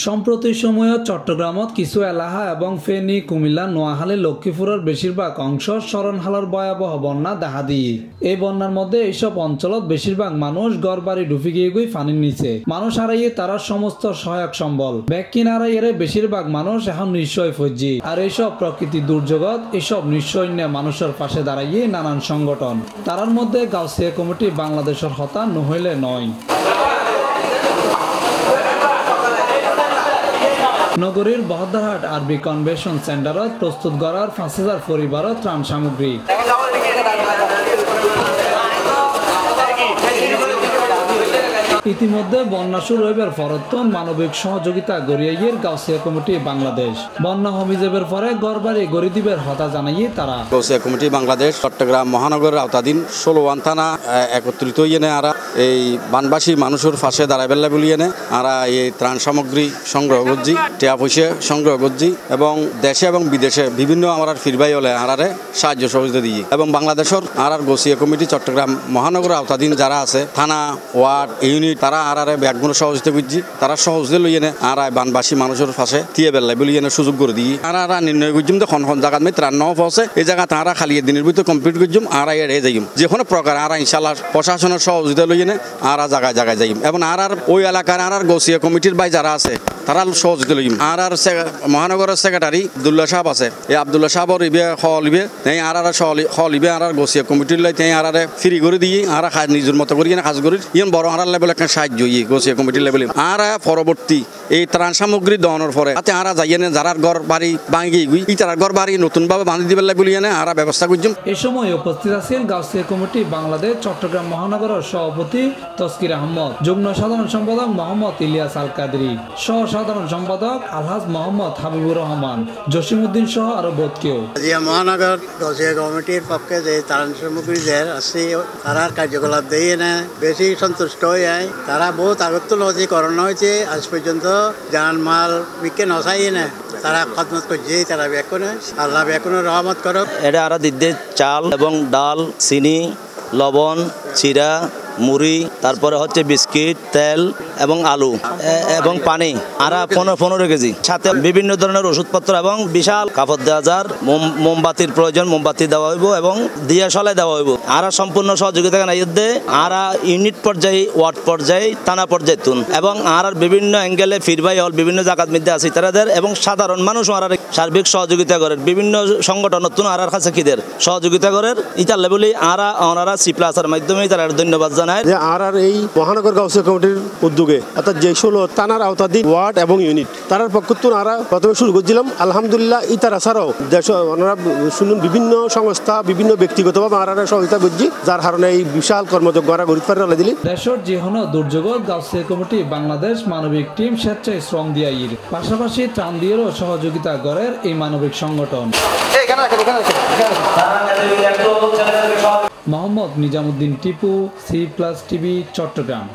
সম্প্রতি সময়ত চট্টগ্রামত কিছু এলাকা এবং ফেনী, কুমিল্লা, নোয়াখালী, লক্ষ্মীপুরের বেশিরভাগ অংশ শরণহালার ভয়াবহ বন্যা দেখা দিয়ে। এই বন্যার মধ্যে এইসব অঞ্চলত বেশিরভাগ মানুষ ঘর বাড়ি ডুবে গিয়ে পানির নিচে। মানুষ হারাইয়ে তারা সমস্ত সহায়ক সম্বল ব্যাগ কিনা হারাইয়ে বেশিরভাগ মানুষ এখন নিশ্চয় ফজ্জি। আর এইসব প্রকৃতি দুর্যোগত এইসব নিশ্চয় মানুষের পাশে দাঁড়াইয়ে নানান সংগঠন। তারার মধ্যে গাউসিয়া কমিটি বাংলাদেশের হতা নহইলে নয়। নগরীর বহদ্দারহাট আরবি কনভেনশন সেন্টারত প্রস্তুত করার ৫,০০০ পরিবারত ত্রাণ সামগ্রী। ইতিমধ্যে বন্যা শুরু হইবার পরতন মানবিক সহযোগিতা গড়িয়াইয়ের গাউসিয়া কমিটি বাংলাদেশ। বন্যা হমিজেবের পরে গড়বাড়ি গড়ি দিবের হতা জানাইয়ে তারা। গাউসিয়া কমিটি বাংলাদেশ চট্টগ্রাম মহানগরের আওতাধীন ১৬ থানা একত্রিত হইয়ে আরা এই বানবাসী মানুষের পাশে দাঁড়াই বেলা বলিয়ে আরা এই ত্রাণ সামগ্রী সংগ্রহ করছি, টিয়া পয়সা সংগ্রহ করছি এবং দেশে এবং বিদেশে বিভিন্ন আমার ফিরবাই হলে আরারে সাহায্য সহযোগিতা দিয়ে এবং বাংলাদেশের আরার গাউসিয়া কমিটি চট্টগ্রাম মহানগরের আওতাধীন যারা আছে থানা, ওয়ার্ড, ইউনিট তারা আরারে ব্যাগগুলো সহযোগিতা করছি। তারা সহজে লইয়ে আর বানবাসী মানুষের পাশে দিয়ে বেলাই বলিয়ে সুযোগ করে দিই। আর নির্ণয় করছুম যে খন জায়গা আমি ত্রাণ নেওয়া পৌঁছে এই জায়গা তারা খালি দিনের ভিতরে কমপ্লিট করছুম আর এড়ে যাইম যে কোনো প্রকার আর ইনশাল্লাহ প্রশাসনের সহযোগিতা লইয়ে আর জায়গায় জায়গায় যাইম এবং আর ওই এলাকার আর গাউসিয়া কমিটির বাই যারা আছে তারা সহযোগিতা লইম। আর মহানগরের সেক্রেটারি আব্দুল্লাহ সাহেব আছে, এই আব্দুল্লাহ সাহেবর ইবে লিবে আর লিবে আর গাউসিয়া কমিটির লাই তাই আর ফ্রি করে দিয়ে আর নিজের মতো করি কাজ করি ইন বড় আর লেভেল একটা সাহায্য গাউসিয়া কমিটির লেভেলে। আর পরবর্তী এই ত্রাণ সামগ্রী দেওয়ানোর পরে তাতে আর যাইয়ে যারা ঘর বাড়ি ভাঙি গুই ই তারা ঘর বাড়ি নতুনভাবে বাঁধি দিবে বলিয়ে আর ব্যবস্থা করছুম। এই সময় উপস্থিত আছেন গাউসিয়া কমিটি বাংলাদেশ চট্টগ্রাম মহানগরের সভাপতি তসকির আহমদ, যুগ্ম সাধারণ সম্পাদক মোহাম্মদ ইলিয়াস আল কাদরি, সহ সাধারণ সম্পাদক আলহাজ মোহাম্মদ হাবিবুর রহমান, জসিমউদ্দিন সহ আরো বোধ কেউ। মহানগর গাউসিয়া কমিটির পক্ষে যে ত্রাণ সামগ্রী দেয় আছে তারা কার্যকলাপ দিয়ে না বেশি সন্তুষ্ট হয়ে যায়। তারা বহুত আগত লজি করানো হয়েছে আজ পর্যন্ত জান মাল বিকে নসাই না তারা খদমত করছে। তারা ব্যাকুনে আল্লাহ ব্যাকুনের রহমত করো। এটা আর দিতে চাল এবং ডাল, চিনি, লবণ, চিরা, মুড়ি, তারপরে হচ্ছে বিস্কিট, তেল এবং আলু এবং পানি আর 15 কেজি, সাথে বিভিন্ন ধরনের ওষুধপত্র এবং বিশাল কাপড় দেওয়া যার মোমবাতির প্রয়োজন, মোমবাতি দেওয়া হইব এবং দিয়া সলাই দেওয়া হইব। আর সম্পূর্ণ সহযোগিতা দিয়ে আর ইউনিট পর্যায়ে, ওয়ার্ড পর্যায়ে, থানা পর্যায়ে তুন এবং আর বিভিন্ন অ্যাঙ্গেলে ফিরবাই হল বিভিন্ন জায়গার মধ্যে আছে তাদের এবং সাধারণ মানুষ আর সার্বিক সহযোগিতা করে বিভিন্ন সংগঠন নতুন আর কাছে কিদের সহযোগিতা করে ইতার লেভেলে আর ওনারা C+এর মাধ্যমে তারা ধন্যবাদ জানায়। যে আর এই মহানগর গাউসিয়া কমিটির উদ্যোগে অর্থাৎ যে 16 থানার আওতাধীন ওয়ার্ড এবং ইউনিট তারার পক্ষ থেকে আমরা প্রথমে শুরু করছিলাম। আলহামদুলিল্লাহ ইতারা ছাড়াও ওনারা শুনুন বিভিন্ন সংস্থা বিভিন্ন ব্যক্তিগতভাবে আমরা সহযোগিতা করছি, যার কারণে এই বিশাল কর্মযজ্ঞ গড়িত পারে দিলি। দেশের যে কোনো দুর্যোগত গাউসিয়া কমিটি বাংলাদেশ মানবিক টিম স্বেচ্ছায় শ্রম দিয়াইর পাশাপাশি ত্রাণ দিয়েরও সহযোগিতা করের এই মানবিক সংগঠন। Mohammad Nizamuddin Tipu, C+ TV, Chittagong.